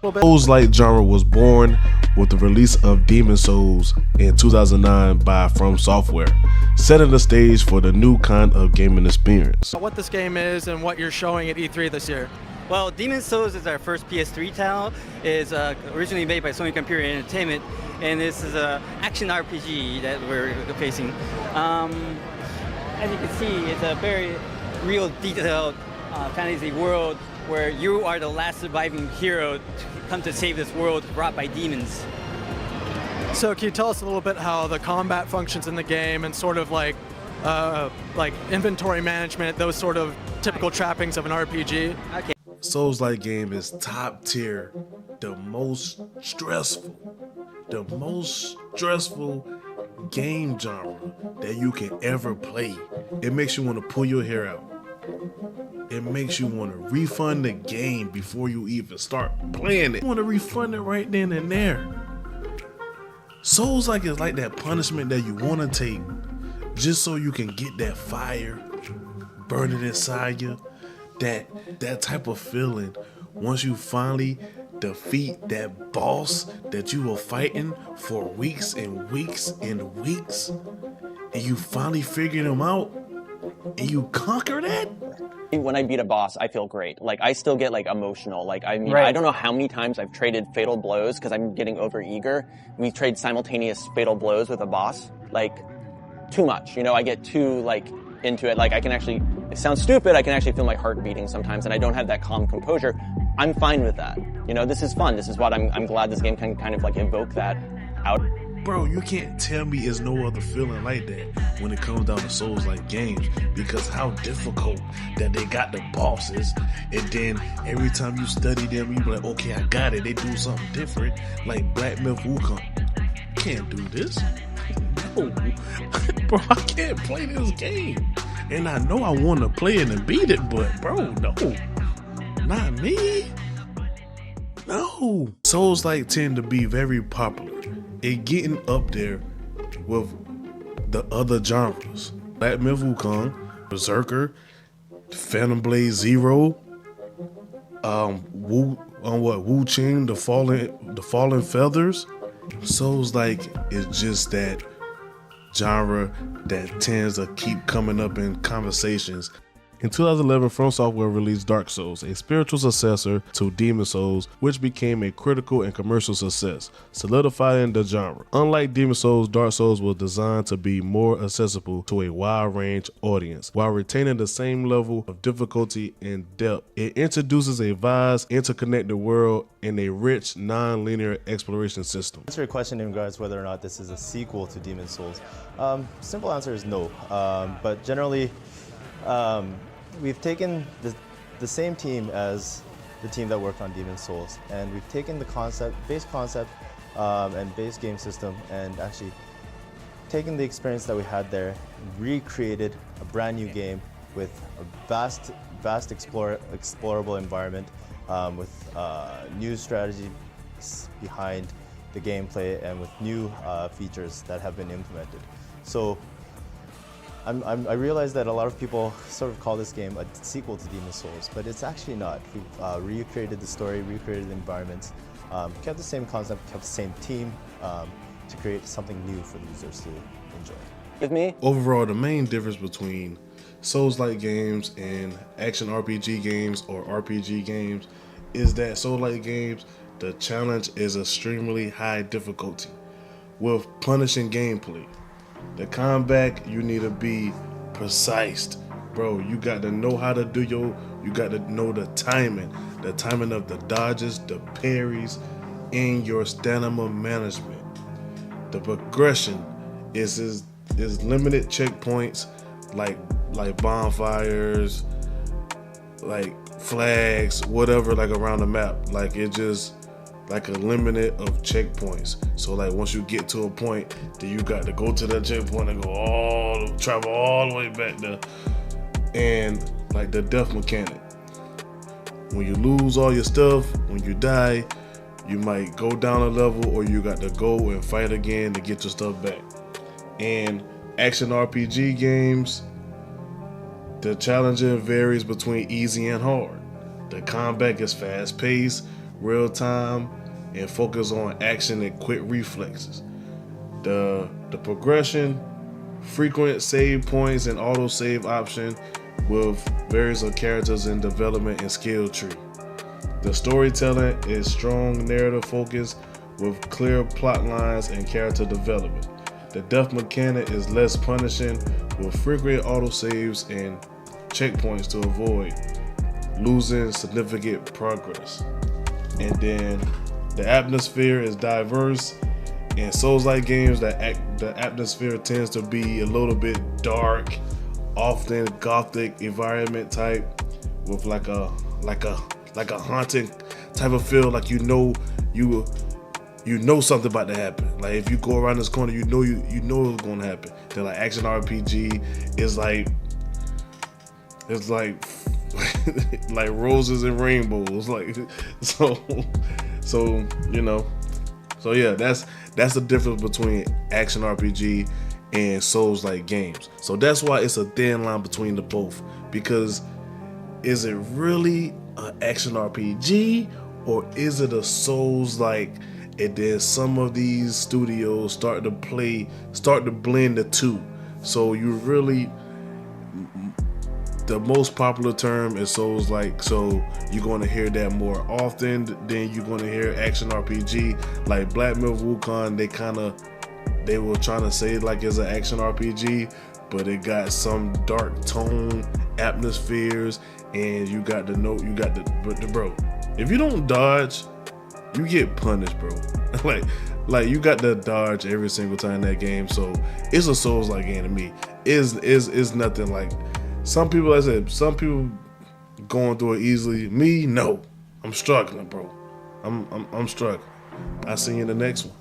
Souls-like genre was born with the release of Demon Souls in 2009 by From Software, setting the stage for the new kind of gaming experience. What this game is and what you're showing at E3 this year. Well, Demon Souls is our first PS3 title. It's originally made by Sony Computer Entertainment, and this is an action RPG that we're facing. As you can see, it's a very real detailed fantasy world where you are the last surviving hero to come to save this world brought by demons. So can you tell us a little bit how the combat functions in the game and sort of like inventory management, those sort of typical trappings of an RPG? Okay. Souls-like game is top tier, the most stressful game genre that you can ever play. It makes you want to pull your hair out. It makes you want to refund the game before you even start playing it. You want to refund it right then and there. Souls-like is like that punishment that you want to take just so you can get that fire burning inside you. That type of feeling once you finally defeat that boss that you were fighting for weeks and weeks and weeks, and you finally figure them out and you conquer that. When I beat a boss, I feel great. Like, I still get like emotional. Like, I mean, Right. I don't know how many times I've traded fatal blows because I'm getting over eager. We trade simultaneous fatal blows with a boss. Like, too much. You know, I get too like into it. Like, I can actually, it sounds stupid, I can actually feel my heart beating sometimes, and I don't have that calm composure. I'm fine with that. You know, this is fun. This is what I'm glad this game can kind of like evoke that out. Bro, you can't tell me it's no other feeling like that when it comes down to Souls-like games, because how difficult that they got the bosses, and then every time you study them, you be like, okay, I got it. They do something different, like Black Myth Wukong. Can't do this. No, bro, I can't play this game. And I know I want to play it and beat it, but bro, no, not me. No. Souls-like tend to be very popular. It getting up there with the other genres. Black Myth Wukong, Berserker, Phantom Blade Zero, Wu Ching, the Fallen Feathers. Souls-like is just that genre that tends to keep coming up in conversations. In 2011, From Software released Dark Souls, a spiritual successor to Demon Souls, which became a critical and commercial success, solidifying the genre. Unlike Demon Souls, Dark Souls was designed to be more accessible to a wide range audience, while retaining the same level of difficulty and depth. It introduces a vast, interconnected world and a rich, non-linear exploration system. To answer your question in regards to whether or not this is a sequel to Demon Souls, simple answer is no. But generally, we've taken the same team as the team that worked on Demon Souls, and we've taken the base concept and base game system, and actually taken the experience that we had there, recreated a brand new game with a vast explorable environment, with new strategies behind the gameplay and with new features that have been implemented. So I realize that a lot of people sort of call this game a sequel to Demon Souls, but it's actually not. We've recreated the story, recreated the environments, kept the same concept, kept the same team to create something new for the users to enjoy. With me? Overall, the main difference between Souls-like games and action RPG games or RPG games is that Souls-like games, the challenge is extremely high difficulty with punishing gameplay. The combat, you need to be precise. Bro, you got to know how to do you got to know the timing of the dodges, the parries, and your stamina management. The progression is limited checkpoints like bonfires, like flags, whatever, like around the map. Like it just like a limit of checkpoints. So like once you get to a point, then you got to go to that checkpoint and travel all the way back there. And like the death mechanic, when you lose all your stuff, when you die, you might go down a level, or you got to go and fight again to get your stuff back. And action RPG games, the challenging varies between easy and hard. The combat is fast paced, real time, and focus on action and quick reflexes. The progression, frequent save points, and auto save option with various characters in development and skill tree. The storytelling is strong narrative focus with clear plot lines and character development. The death mechanic is less punishing with frequent autosaves and checkpoints to avoid losing significant progress. And then the atmosphere is diverse. In Souls-like games, the atmosphere tends to be a little bit dark, often gothic environment type, with like a haunting type of feel, like you know something about to happen. Like if you go around this corner, you know it's gonna happen. Then like action RPG is like like roses and rainbows, like so you know. So yeah, that's the difference between action RPG and Souls-like games. So that's why it's a thin line between the both, because is it really an action RPG or is it a Souls-like? And then some of these studios start to blend the two. So you really, the most popular term is Souls-like, so you're going to hear that more often than you're going to hear action RPG. Like Black Myth Wukong, they were trying to say it like it's an action RPG, but it got some dark tone atmospheres, and but bro, if you don't dodge, you get punished, bro. like you got to dodge every single time in that game. So it's a Souls-like game to me. Is nothing like some people. Like I said, some people going through it easily. Me, no. I'm struggling, bro. I'm struggling. I'll see you in the next one.